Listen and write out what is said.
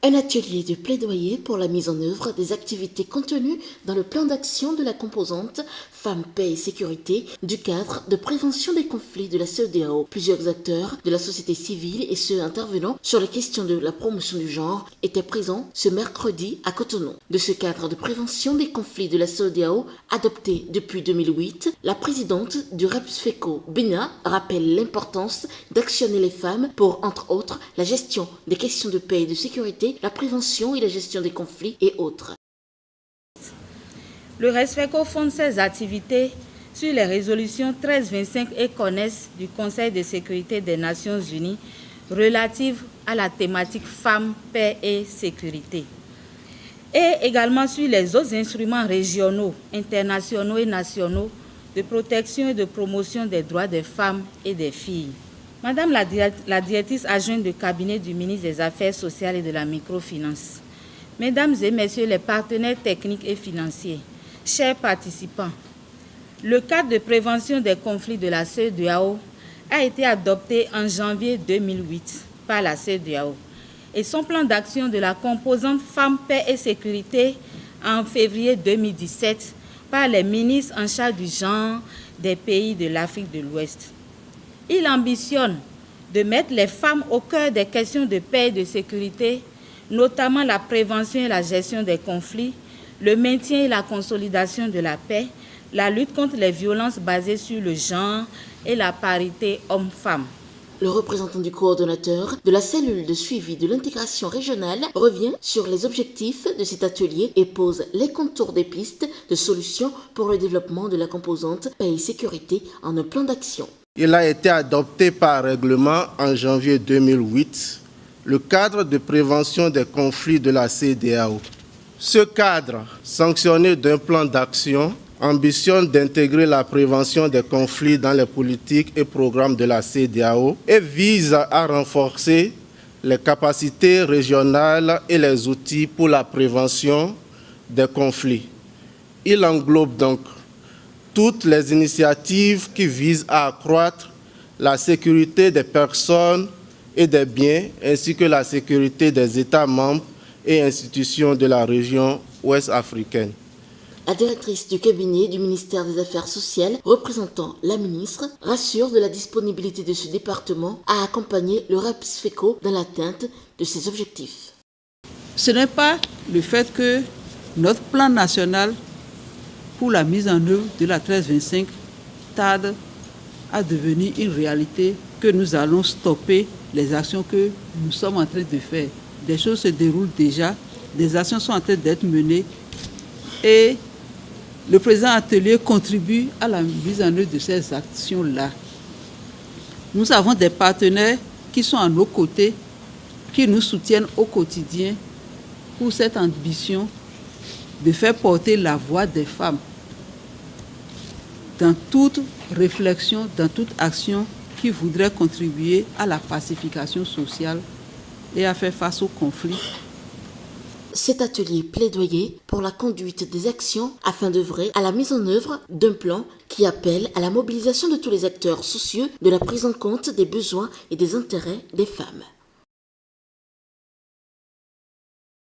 Un atelier de plaidoyer pour la mise en œuvre des activités contenues dans le plan d'action de la composante Femmes, Paix et Sécurité du cadre de prévention des conflits de la CEDEAO. Plusieurs acteurs de la société civile et ceux intervenant sur les questions de la promotion du genre étaient présents ce mercredi à Cotonou. De ce cadre de prévention des conflits de la CEDEAO, adopté depuis 2008, la présidente du REPSFECO, Bina, rappelle l'importance d'actionner les femmes pour, entre autres, la gestion des questions de paix et de sécurité, la prévention et la gestion des conflits et autres. Le REPSFECO fonde ses activités sur les résolutions 1325 et CONES du Conseil de sécurité des Nations Unies relatives à la thématique femmes, paix et sécurité. Et également sur les autres instruments régionaux, internationaux et nationaux de protection et de promotion des droits des femmes et des filles. Madame la directrice adjointe de cabinet du ministre des Affaires sociales et de la microfinance, Mesdames et Messieurs les partenaires techniques et financiers, chers participants, le cadre de prévention des conflits de la CEDEAO a été adopté en janvier 2008 par la CEDEAO et son plan d'action de la composante Femmes, Paix et Sécurité en février 2017 par les ministres en charge du genre des pays de l'Afrique de l'Ouest. Il ambitionne de mettre les femmes au cœur des questions de paix et de sécurité, notamment la prévention et la gestion des conflits, le maintien et la consolidation de la paix, la lutte contre les violences basées sur le genre et la parité homme-femme. Le représentant du coordonnateur de la cellule de suivi de l'intégration régionale revient sur les objectifs de cet atelier et pose les contours des pistes de solutions pour le développement de la composante paix et sécurité en un plan d'action. Il a été adopté par règlement en janvier 2008, le cadre de prévention des conflits de la CEDEAO. Ce cadre, sanctionné d'un plan d'action, ambitionne d'intégrer la prévention des conflits dans les politiques et programmes de la CEDEAO et vise à renforcer les capacités régionales et les outils pour la prévention des conflits. Il englobe donc toutes les initiatives qui visent à accroître la sécurité des personnes et des biens, ainsi que la sécurité des États membres et institutions de la région ouest africaine. La directrice du cabinet du ministère des Affaires sociales, représentant la ministre, rassure de la disponibilité de ce département à accompagner le REPSFECO dans l'atteinte de ses objectifs. Ce n'est pas le fait que notre plan national pour la mise en œuvre de la 1325 tarde à devenir une réalité que nous allons stopper les actions que nous sommes en train de faire. Des choses se déroulent déjà, des actions sont en train d'être menées et le présent atelier contribue à la mise en œuvre de ces actions-là. Nous avons des partenaires qui sont à nos côtés, qui nous soutiennent au quotidien pour cette ambition de faire porter la voix des femmes dans toute réflexion, dans toute action qui voudrait contribuer à la pacification sociale et à faire face aux conflits. Cet atelier plaidoyer pour la conduite des actions afin d'œuvrer à la mise en œuvre d'un plan qui appelle à la mobilisation de tous les acteurs soucieux de la prise en compte des besoins et des intérêts des femmes.